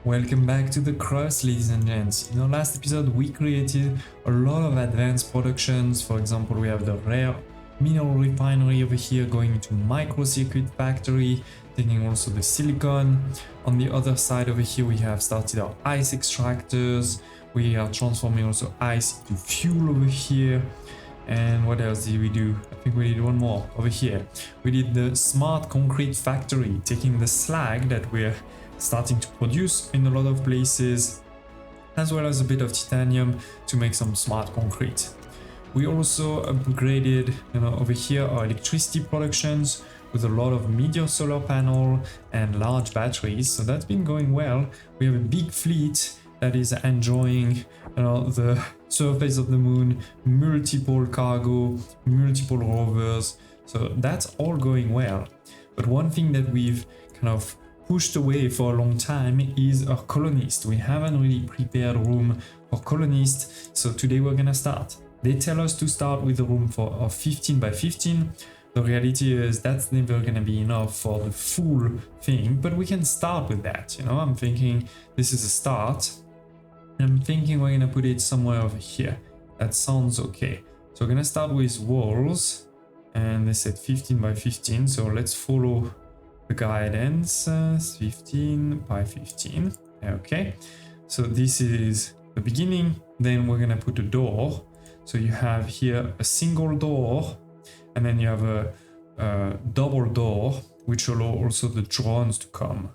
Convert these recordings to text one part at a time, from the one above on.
Welcome back to the CRUST, ladies and gents. In our last episode, we created a lot of advanced productions. For example, we have the rare mineral refinery over here going into microcircuit factory, taking also the silicon. On the other side over here, we have started our ice extractors. We are transforming also ice into fuel over here. And what else did we do? I think we did one more over here. We did the smart concrete factory, taking the slag that we're starting to produce in a lot of places, as well as a bit of titanium to make some smart concrete. We also upgraded, over here our electricity productions with a lot of medium solar panel and large batteries. So that's been going well. We have a big fleet that is enjoying, the surface of the moon, multiple cargo, multiple rovers. So that's all going well. But one thing that we've kind of pushed away for a long time is our colonists. We haven't really prepared a room for colonists, so today we're gonna start. They tell us to start with a room for 15 by 15. The reality is that's never gonna be enough for the full thing, but we can start with that. I'm thinking this is a start. I'm thinking we're gonna put it somewhere over here. That sounds okay. So we're gonna start with walls, and they said 15 by 15, so let's follow the guidance. 15 by 15. Okay, so this is the beginning. Then we're gonna put a door. So you have here a single door, and then you have a double door, which allow also the drones to come.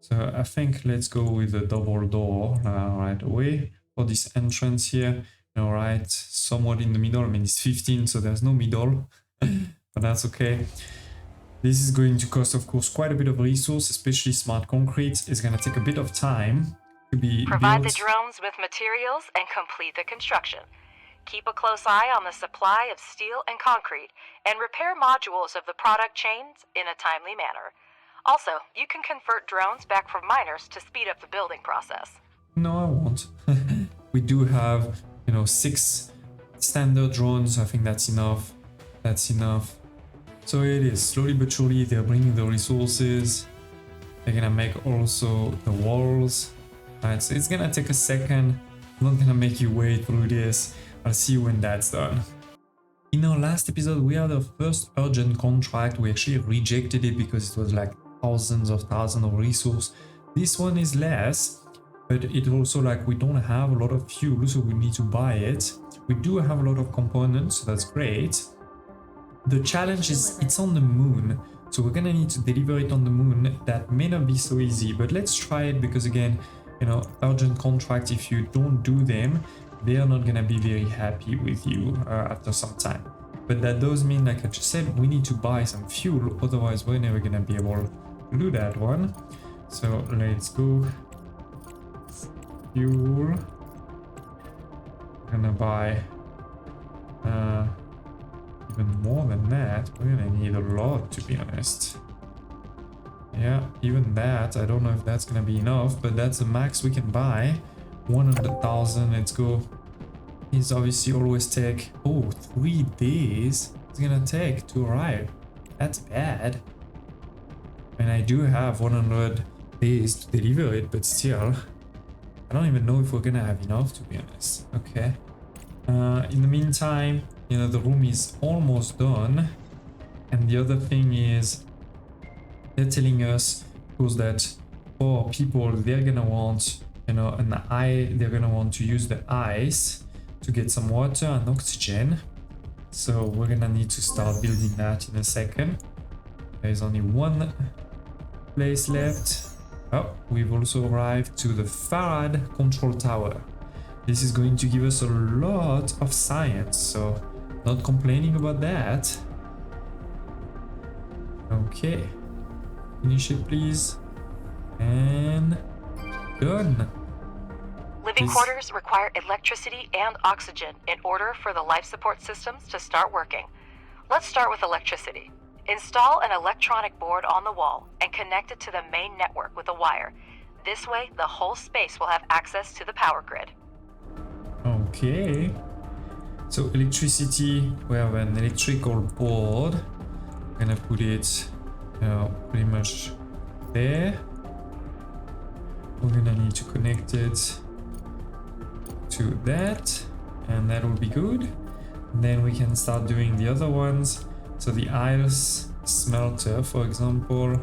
So I think let's go with the double door right away for this entrance here. Right, somewhat in the middle. I mean, it's 15, so there's no middle, but that's okay. This is going to cost, of course, quite a bit of resource, especially smart concrete. It's going to take a bit of time to be Provide built. the drones with materials and complete the construction. Keep a close eye on the supply of steel and concrete, and repair modules of the product chains in a timely manner. Also, you can convert drones back from miners to speed up the building process. No, I won't. We do have, 6 standard drones. I think that's enough. That's enough. So it is, slowly but surely they're bringing the resources. They're gonna make also the walls. Right, so it's gonna take a second. I'm not gonna make you wait through this. I'll see you when that's done. In our last episode, we had our first urgent contract. We actually rejected it because it was like thousands of resource. This one is less, but it also like we don't have a lot of fuel, so we need to buy it. We do have a lot of components, so that's great. The challenge is it's on the moon, so we're gonna need to deliver it on the moon. That may not be so easy, but let's try it because again, urgent contract, if you don't do them, they are not gonna be very happy with you after some time. But that does mean, like I just said, we need to buy some fuel, otherwise we're never gonna be able to do that one. So let's go. Fuel. We're gonna buy even more than that. We're gonna need a lot, to be honest. Yeah, even that, I don't know if that's gonna be enough, but that's the max we can buy. 100,000, let's go. It's obviously always take 3 days it's gonna take to arrive. That's bad. And I do have 100 days to deliver it, but still I don't even know if we're gonna have enough, to be honest. Okay, in the meantime, the room is almost done. And the other thing is they're telling us, of course, that for people, they're gonna want, they're gonna want to use the ice to get some water and oxygen. So we're gonna need to start building that in a second. There's only one place left. Oh, we've also arrived to the Farad control tower. This is going to give us a lot of science, so not complaining about that. Okay, finish it please. And done. Living quarters require electricity and oxygen in order for the life support systems to start working. Let's start with electricity. Install an electronic board on the wall and connect it to the main network with a wire. This way, the whole space will have access to the power grid. Okay. So electricity, we have an electrical board. I'm gonna put it pretty much there. We're gonna need to connect it to that, and that will be good. And then we can start doing the other ones. So the ice smelter, for example,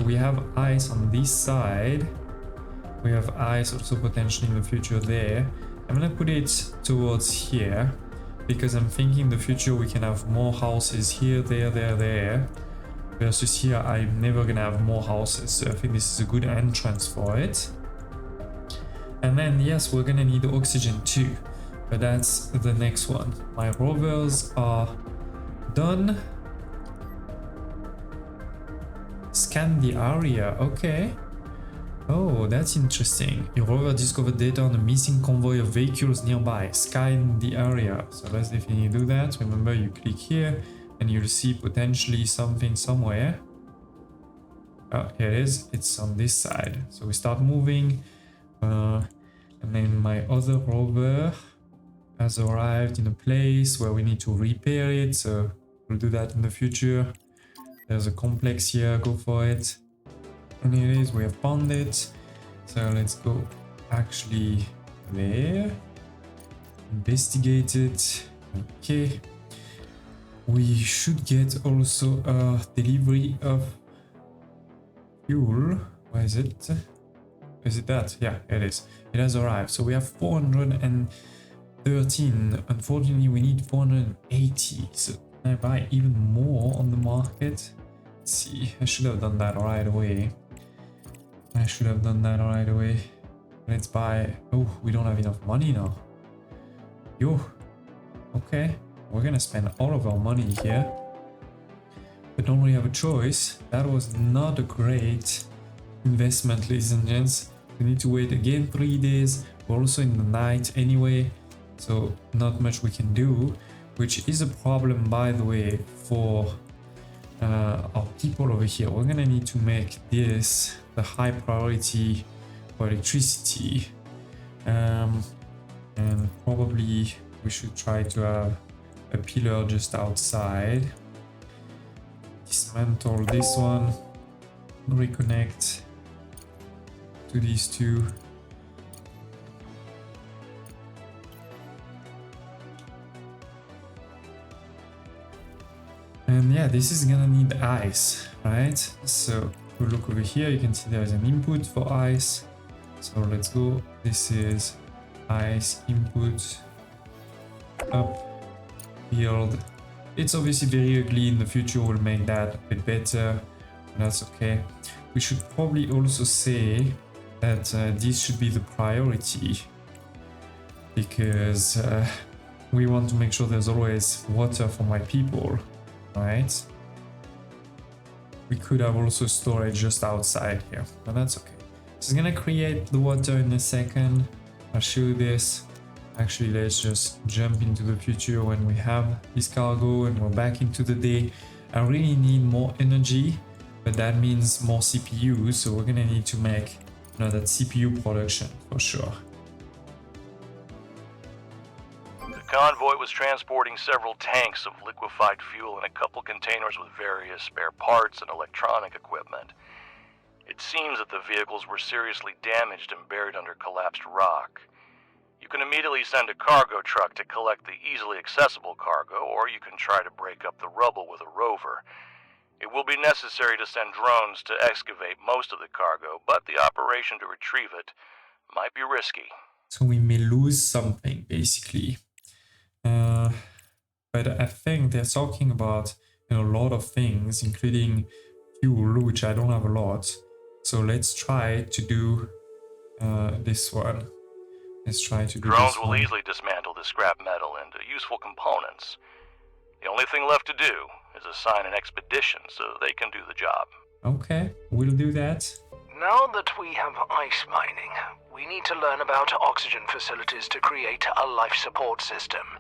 we have ice on this side. We have ice also potentially in the future there. I'm gonna put it towards here because I'm thinking in the future we can have more houses here, there. Versus here, I'm never gonna have more houses. So I think this is a good entrance for it. And then yes, we're gonna need oxygen too, but that's the next one. My rovers are done. Scan the area, okay. Oh, that's interesting. Your rover discovered data on a missing convoy of vehicles nearby. Scan the area. So let's definitely do that. Remember, you click here and you'll see potentially something somewhere. Oh, here it is. It's on this side. So we start moving. And then my other rover has arrived in a place where we need to repair it. So we'll do that in the future. There's a complex here, go for it. And here it is, we have found it. So let's go actually there. Investigate it. Okay. We should get also a delivery of fuel. Where is it? Is it that? Yeah, it is. It has arrived. So we have 413. Unfortunately, we need 480. So can I buy even more on the market? Let's see. I should have done that right away. Let's buy. Oh, we don't have enough money now. Yo. Okay. We're gonna spend all of our money here. But don't really have a choice. That was not a great investment, ladies and gents. We need to wait again 3 days. We're also in the night anyway. So not much we can do. Which is a problem, by the way, for our people over here. We're gonna need to make this the high priority for electricity, and probably we should try to have a pillar just outside. Dismantle this one, reconnect to these two. And yeah, this is gonna need ice, right? So if we look over here, you can see there's an input for ice. So let's go. This is ice input up build. It's obviously very ugly. In the future we'll make that a bit better. That's okay. We should probably also say that this should be the priority, because we want to make sure there's always water for my people. Right, we could have also storage just outside here, but that's okay. So it's gonna create the water in a second. I'll show you this. Actually, let's just jump into the future when we have this cargo and we're back into the day. I really need more energy, but that means more CPUs, so we're gonna need to make that CPU production for sure. The convoy was transporting several tanks of liquefied fuel and a couple containers with various spare parts and electronic equipment. It seems that the vehicles were seriously damaged and buried under collapsed rock. You can immediately send a cargo truck to collect the easily accessible cargo, or you can try to break up the rubble with a rover. It will be necessary to send drones to excavate most of the cargo, but the operation to retrieve it might be risky. So we may lose something, basically. But I think they're talking about a lot of things, including fuel, which I don't have a lot. So let's try to do this one. Let's try to do Drones this will one. easily dismantle the scrap metal into useful components. The only thing left to do is assign an expedition so they can do the job. Okay, we'll do that. Now that we have ice mining, we need to learn about oxygen facilities to create a life support system.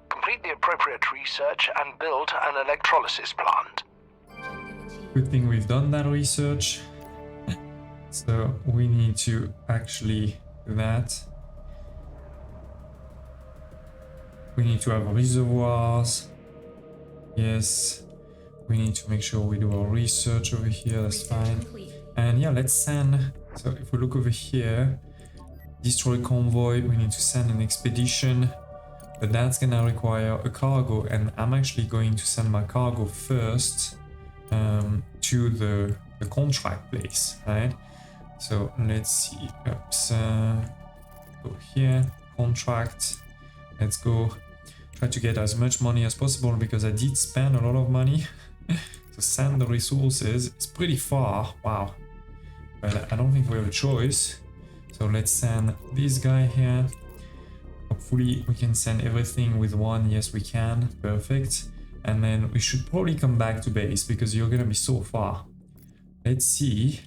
Complete the appropriate research and build an electrolysis plant. Good thing we've done that research. So we need to actually do that. We need to have reservoirs. Yes. We need to make sure we do our research over here. That's fine. And yeah, let's send So if we look over here, destroy convoy, we need to send an expedition, but that's gonna require a cargo, and I'm actually going to send my cargo first to the contract place, right? So let's see, oops, go here, contract, let's go try to get as much money as possible because I did spend a lot of money to send the resources. It's pretty far, wow, but I don't think we have a choice. So let's send this guy here. Hopefully we can send everything with one. Yes, we can. Perfect. And then we should probably come back to base because you're gonna be so far. Let's see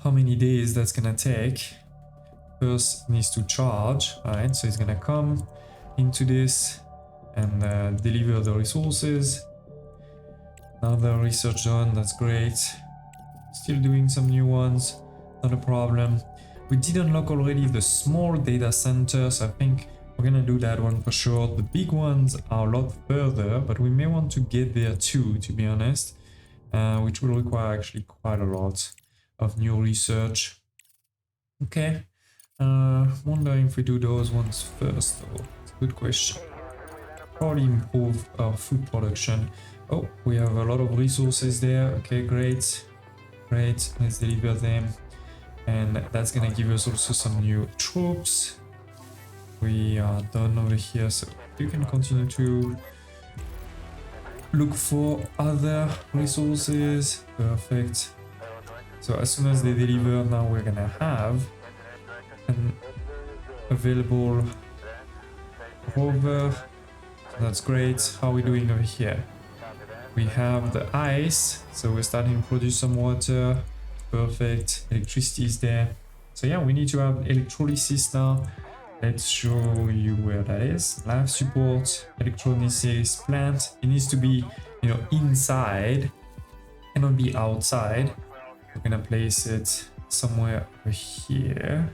how many days that's gonna take. First needs to charge. Alright, so it's gonna come into this and deliver the resources. Another research done, that's great. Still doing some new ones. Not a problem. We did unlock already the small data centers. I think we're gonna do that one for sure. The big ones are a lot further, but we may want to get there too, to be honest, which will require actually quite a lot of new research. Okay, wondering if we do those ones first though. It's a good question. Probably improve our food production. Oh, we have a lot of resources there. Okay, great. Great, let's deliver them. And that's gonna give us also some new troops. We are done over here, so you can continue to look for other resources. Perfect. So as soon as they deliver, now we're gonna have an available rover. So that's great. How are we doing over here? We have the ice, so we're starting to produce some water. Perfect. Electricity is there. So yeah, we need to have electrolysis now. Let's show you where that is. Life support, electrolysis plant. It needs to be, you know, inside, cannot be outside. We're gonna place it somewhere over here.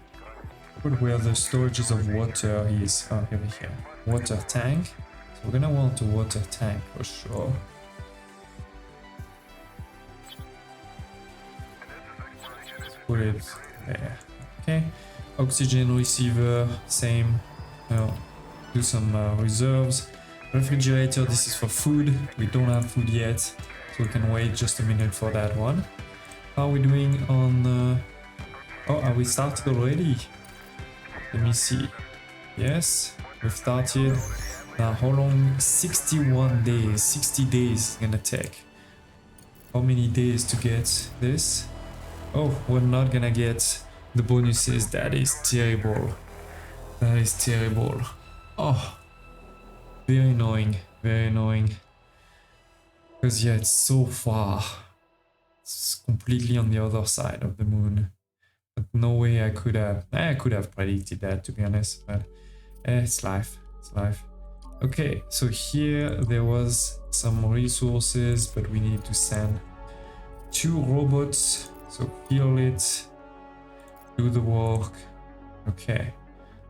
Put where the storages of water is. Oh, over here. Water tank. So we're gonna want a water tank for sure. Put it there. Okay. Oxygen receiver, same. Now do some reserves. Refrigerator, this is for food. We don't have food yet, so we can wait just a minute for that one. How are we doing on... Oh, are we started already? Let me see. Yes, we've started. Now, how long? 61 days. 60 days is gonna take. How many days to get this? Oh, we're not gonna get the bonuses. That is terrible. That is terrible. Oh, very annoying. Very annoying. Because yeah, it's so far. It's completely on the other side of the moon. But no way I could have predicted that, to be honest. But it's life. It's life. Okay, so here there was some resources, but we need to send 2 robots. So fill it, do the work. Okay.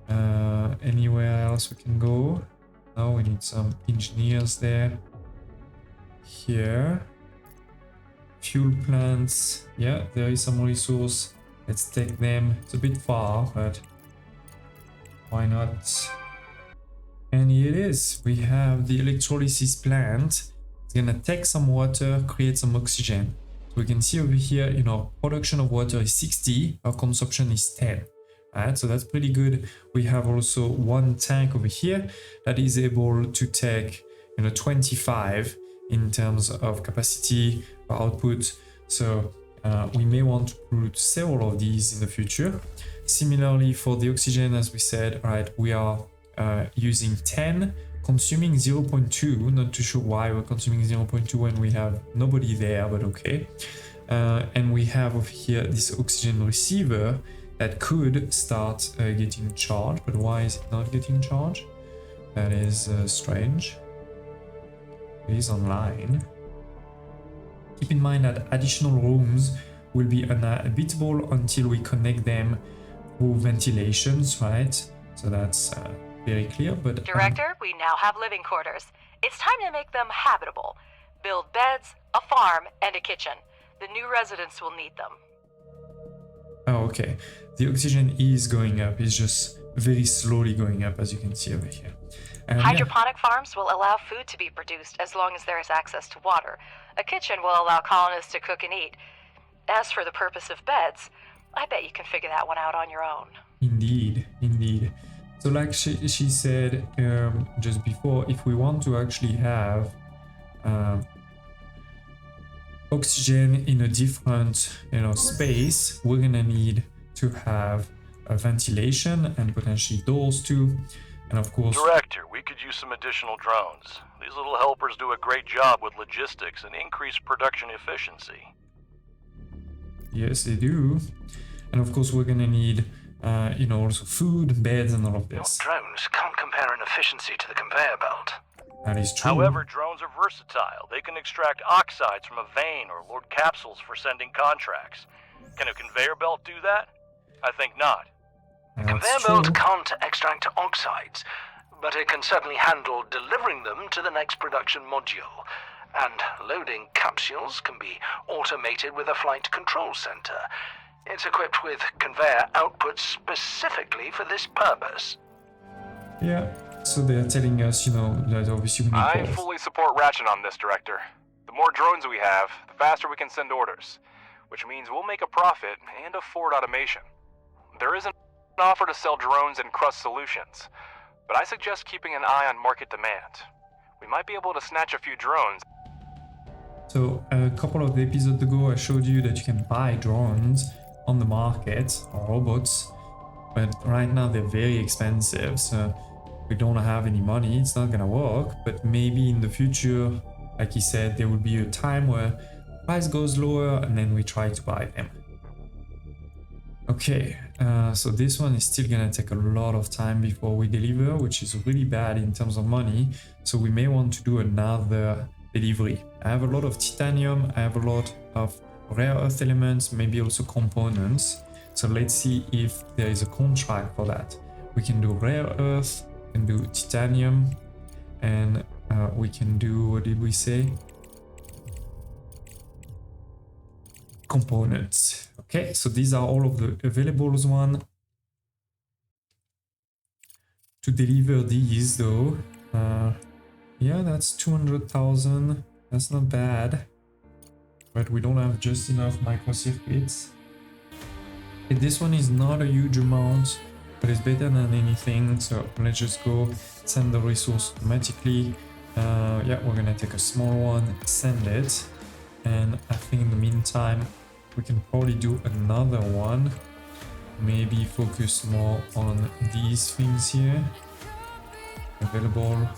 Anywhere else we can go? No, we need some engineers there. Here. Fuel plants. Yeah, there is some resource. Let's take them. It's a bit far, but why not? And here it is. We have the electrolysis plant. It's gonna take some water, create some oxygen. So we can see over here, you know, production of water is 60, our consumption is 10. Alright, so that's pretty good. We have also 1 tank over here that is able to take, you know, 25 in terms of capacity or output. So we may want to put several of these in the future. Similarly for the oxygen, as we said, right, we are using 10, consuming 0.2. Not too sure why we're consuming 0.2 when we have nobody there, but okay. And we have over here this oxygen receiver that could start getting charged, but why is it not getting charged? That is strange. It is online. Keep in mind that additional rooms will be uninhabitable until we connect them through ventilations, right? So that's very clear, but... Director, we now have living quarters. It's time to make them habitable. Build beds, a farm, and a kitchen. The new residents will need them. Oh, okay. The oxygen is going up. It's just very slowly going up, as you can see over here. And yeah. Hydroponic farms will allow food to be produced as long as there is access to water. A kitchen will allow colonists to cook and eat. As for the purpose of beds, I bet you can figure that one out on your own. Indeed, indeed. So like she said just before, if we want to actually have oxygen in a different space, we're gonna need to have a ventilation and potentially doors too. And of course, Director, we could use some additional drones. These little helpers do a great job with logistics and increase production efficiency. yes, they do. And of course, we're gonna need also food, beds, and all of this. Your drones can't compare in efficiency to the conveyor belt. That is true. However, drones are versatile. They can extract oxides from a vein or load capsules for sending contracts. Can a conveyor belt do that? I think not. That's Conveyor true. belt can't extract oxides, but it can certainly handle delivering them to the next production module. And loading capsules can be automated with a flight control center. It's equipped with conveyor outputs specifically for this purpose. Yeah. So they're telling us, that obviously we need I both. fully support Ratchet on this, Director. The more drones we have, the faster we can send orders, which means we'll make a profit and afford automation. There is an offer to sell drones and CRUST solutions, but I suggest keeping an eye on market demand. We might be able to snatch a few drones. So a couple of episodes ago, I showed you that you can buy drones on the market, or robots, but right now they're very expensive, so we don't have any money. It's not gonna work, but maybe in the future, like he said, there will be a time where price goes lower and then we try to buy them. Okay, so this one is still gonna take a lot of time before we deliver, which is really bad in terms of money, so we may want to do another delivery. I have a lot of titanium, I have a lot of rare earth elements, maybe also components, so let's see if there is a contract for that. We can do rare earth, we can do titanium, and we can do, what did we say? Components. Okay, so these are all of the available ones. To deliver these though, yeah, that's 200,000. That's not bad, but we don't have just enough microcircuits. Okay, this one is not a huge amount, but it's better than anything. So let's just go send the resource automatically. Yeah, we're gonna take a small one, send it, and I think in the meantime we can probably do another one. Maybe focus more on these things here. Available.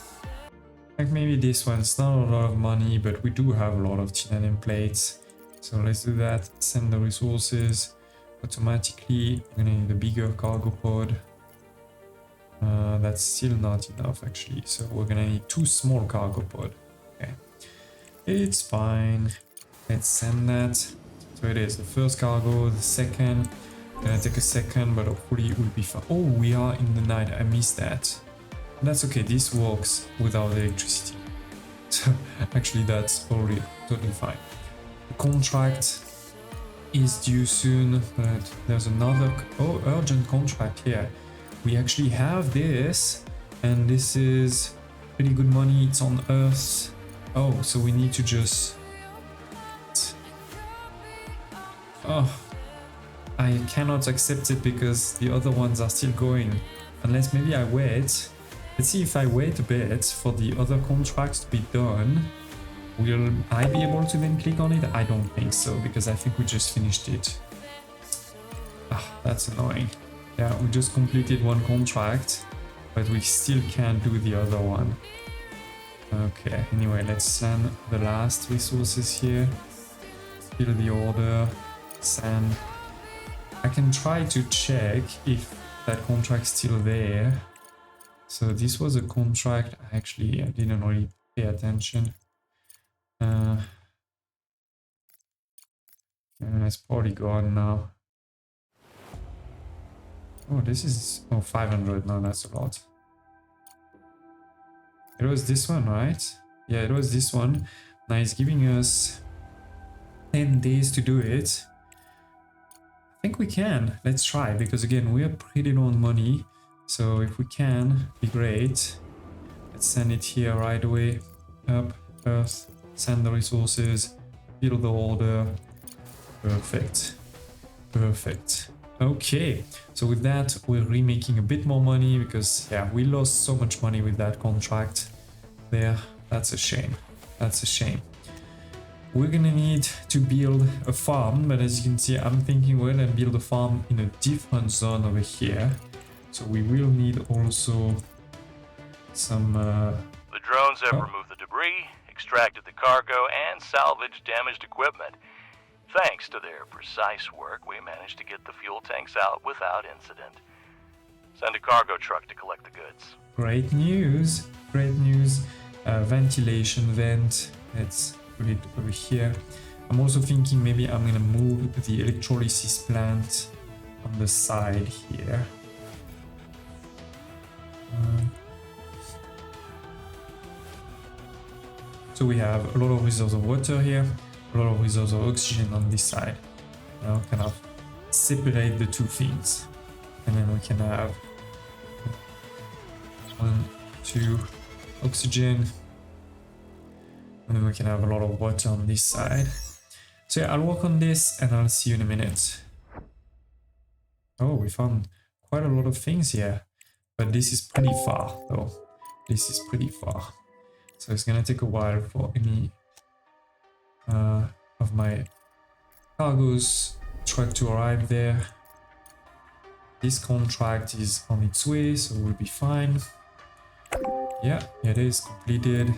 Like maybe this one. It's not a lot of money, but we do have a lot of titanium plates. So let's do that. Send the resources automatically. We're gonna need a bigger cargo pod. That's still not enough actually. So we're gonna need 2 small cargo pod. Okay. It's fine. Let's send that. So it is the first cargo, the second. Gonna take a second, but hopefully it will be fine. Oh, we are in the night. I missed that. That's okay. This works without electricity. So actually, that's probably totally fine. The contract is due soon, but there's another urgent contract here. We actually have this, and this is pretty good money. It's on Earth. Oh, so we need to just. Oh. I cannot accept it because the other ones are still going. Unless maybe I wait. Let's see if I wait a bit for the other contracts to be done. Will I be able to then click on it? I don't think so, because I think we just finished it. Ah, that's annoying. Yeah, we just completed one contract, but we still can't do the other one. Okay, anyway, let's send the last resources here. Fill the order. Send. I can try to check if that contract's still there. So this was a contract. I didn't really pay attention. It's probably gone now. Oh, this is 500. No, that's a lot. It was this one, right? Yeah, it was this one. Now it's giving us 10 days to do it. I think we can. Let's try, because again, we are pretty low on money. So if we can, be great. Let's send it here right away. Up, earth, send the resources, build the order. Perfect. Perfect. Okay, so with that, we're remaking a bit more money because, yeah, we lost so much money with that contract there. That's a shame. That's a shame. We're gonna need to build a farm, but as you can see, I'm thinking we're gonna build a farm in a different zone over here. So we will need also some... The drones have removed the debris, extracted the cargo, and salvaged damaged equipment. Thanks to their precise work, we managed to get the fuel tanks out without incident. Send a cargo truck to collect the goods. Great news. Great news. Ventilation vent. Let's put it over here. I'm also thinking maybe I'm gonna move the electrolysis plant on the side here. So we have a lot of reserves of water here, a lot of reserves of oxygen on this side. You know, kind of separate the two things. And then we can have 1, 2 oxygen. And then we can have a lot of water on this side. So yeah, I'll work on this and I'll see you in a minute. Oh, we found quite a lot of things here. But this is pretty far though. This is pretty far. So it's gonna take a while for any of my cargo's truck to arrive there. This contract is on its way, so we'll be fine. Yeah, it is completed.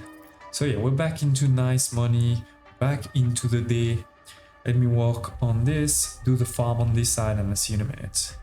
So yeah, we're back into nice money, back into the day. Let me work on this, do the farm on this side, and I'll see you in a minute.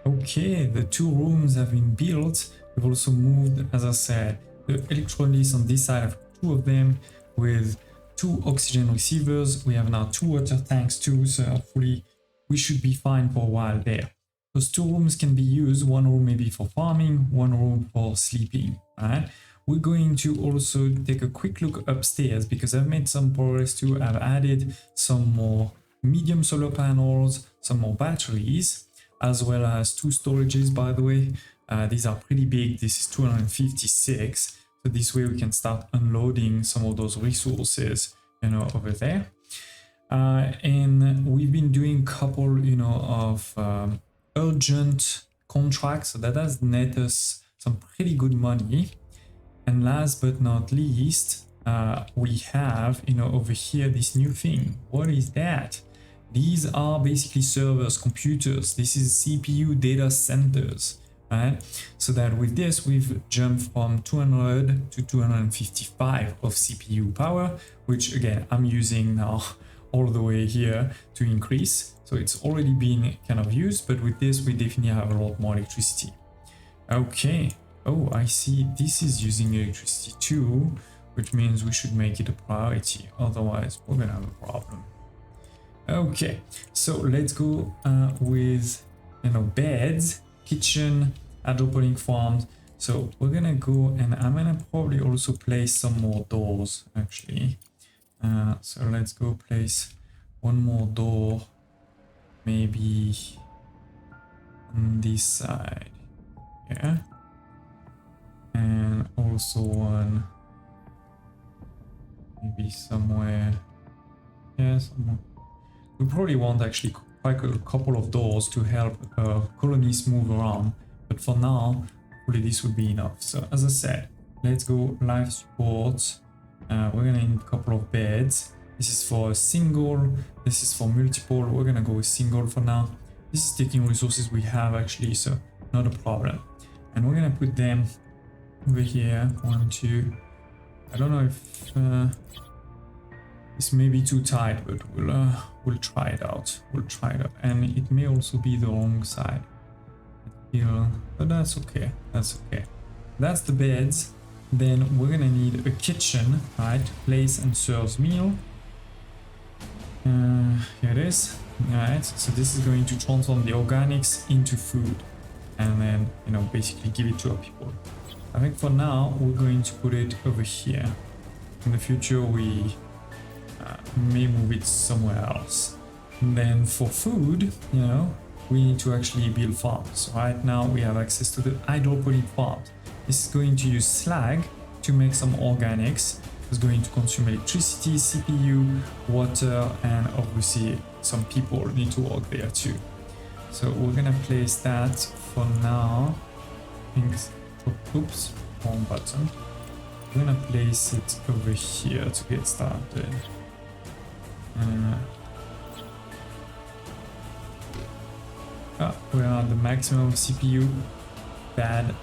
Okay, the 2 rooms have been built. We've also moved, as I said, the electrolysis on this side. I have 2 of them with 2 oxygen receivers. We have now 2 water tanks too, so hopefully we should be fine for a while there. Those 2 rooms can be used, 1 room maybe for farming, 1 room for sleeping. Alright, we're going to also take a quick look upstairs because I've made some progress too. I've added some more medium solar panels, some more batteries, as well as 2 storages, by the way. These are pretty big. This is 256. So this way we can start unloading some of those resources, you know, over there. And we've been doing a couple, you know, of urgent contracts. So that has net us some pretty good money. And last but not least, we have, you know, over here, this new thing. What is that? These are basically servers, computers. This is CPU data centers, right? So that with this, we've jumped from 200 to 255 of CPU power, which again, I'm using now all the way here to increase. So it's already been kind of used, but with this, we definitely have a lot more electricity. Okay. Oh, I see. This is using electricity too, which means we should make it a priority. Otherwise, we're gonna have a problem. Okay, so let's go with, you know, beds, kitchen, hydroponic farms. So we're gonna go, and I'm gonna probably also place some more doors actually. So let's go place 1 more door, maybe on this side, yeah, and also one maybe somewhere, yeah, somewhere. We probably want actually quite a couple of doors to help colonists move around, but for now, hopefully this would be enough. So as I said, let's go life support. We're gonna need a couple of beds. This is for a single, this is for multiple. We're gonna go with single for now. This is taking resources we have actually, so not a problem. And we're gonna put them over here, 1, 2. I don't know if this may be too tight, but we'll try it out. We'll try it out, and it may also be the wrong side. But that's okay. That's okay. That's the beds. Then we're gonna need a kitchen, right? Place and serves meal. Here it is. Alright, so this is going to transform the organics into food, and then, you know, basically give it to our people. I think for now we're going to put it over here. In the future we may move it somewhere else. And then for food, you know, we need to actually build farms. Right now we have access to the hydroponic farms. This is going to use slag to make some organics. It's going to consume electricity, CPU, water, and obviously some people need to work there too. So we're gonna place that for now. Oops, wrong button. We're gonna place it over here to get started. We're at the maximum CPU. Bad.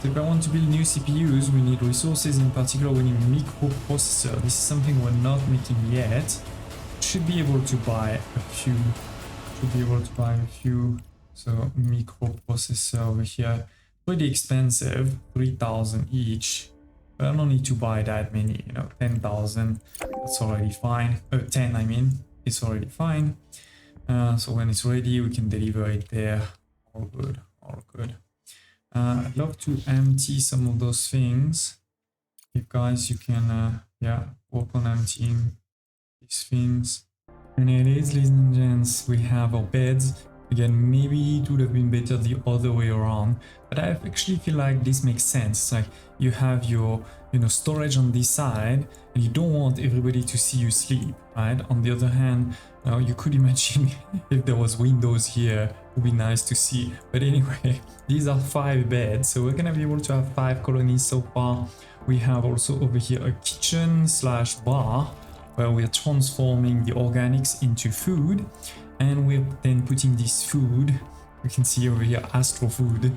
So if I want to build new CPUs, we need resources. In particular, we need microprocessor. This is something we're not making yet. Should be able to buy a few. So microprocessor over here, pretty expensive, 3,000 each. But I don't need to buy that many. 10,000. That's already fine. 10, I mean, it's already fine. So when it's ready, we can deliver it there. All good, all good. I'd love to empty some of those things. If guys, you can, work on emptying these things. And it is, ladies and gents, we have our beds. Again, maybe it would have been better the other way around, but I actually feel like this makes sense. It's like you have your, storage on this side, and you don't want everybody to see you sleep, right? On the other hand, you could imagine if there was windows here, it would be nice to see. But anyway, these are 5 beds, so we're gonna be able to have 5 colonies so far. We have also over here a kitchen / bar, where we're transforming the organics into food. And we're then putting this food, we can see over here, astro food,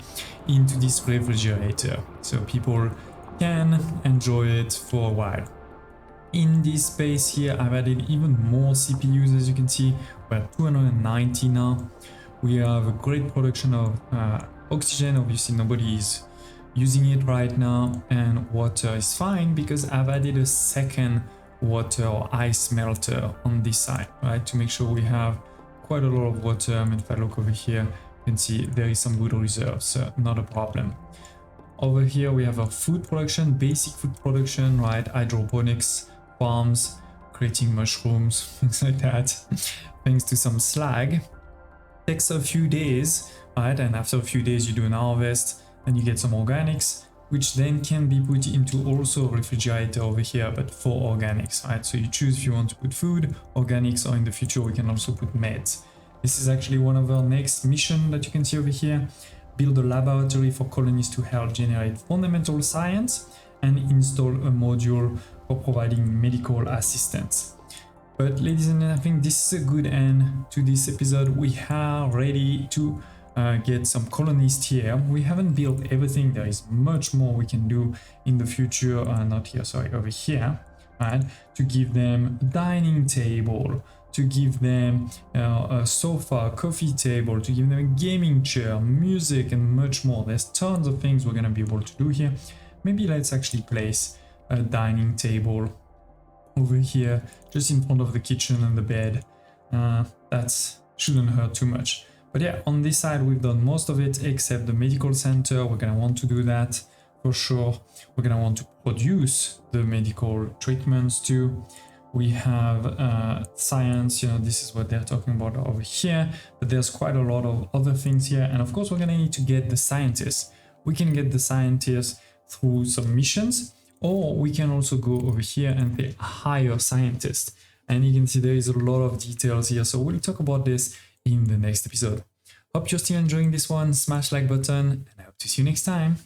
into this refrigerator. So people can enjoy it for a while. In this space here, I've added even more CPUs, as you can see. We're at 290 now. We have a great production of oxygen. Obviously, nobody is using it right now. And water is fine because I've added a second water or ice melter on this side, right? To make sure we have quite a lot of water. I mean, if I look over here, you can see there is some good reserves, so not a problem. Over here we have our food production, basic food production, right? Hydroponics, farms, creating mushrooms, things like that, thanks to some slag. Takes a few days, right? And after a few days you do an harvest and you get some organics, which then can be put into also a refrigerator over here, but for organics, right? So you choose if you want to put food, organics, or in the future we can also put meds. This is actually one of our next mission that you can see over here. Build a laboratory for colonists to help generate fundamental science and install a module for providing medical assistance. But ladies and gentlemen, I think this is a good end to this episode. We are ready to get some colonists here. We haven't built everything. There is much more we can do in the future. Not here, sorry, over here, right? To give them a dining table, to give them a sofa, coffee table, to give them a gaming chair, music, and much more. There's tons of things we're gonna be able to do here. Maybe let's actually place a dining table over here, just in front of the kitchen and the bed. That shouldn't hurt too much. But yeah, on this side, we've done most of it except the medical center. We're gonna want to do that for sure. We're gonna want to produce the medical treatments too. We have science, this is what they're talking about over here, but there's quite a lot of other things here. And of course, we're gonna need to get the scientists. We can get the scientists through some missions, or we can also go over here and pay a higher scientist. And you can see there is a lot of details here. So we'll talk about this in the next episode. Hope you're still enjoying this one. Smash like button, and I hope to see you next time.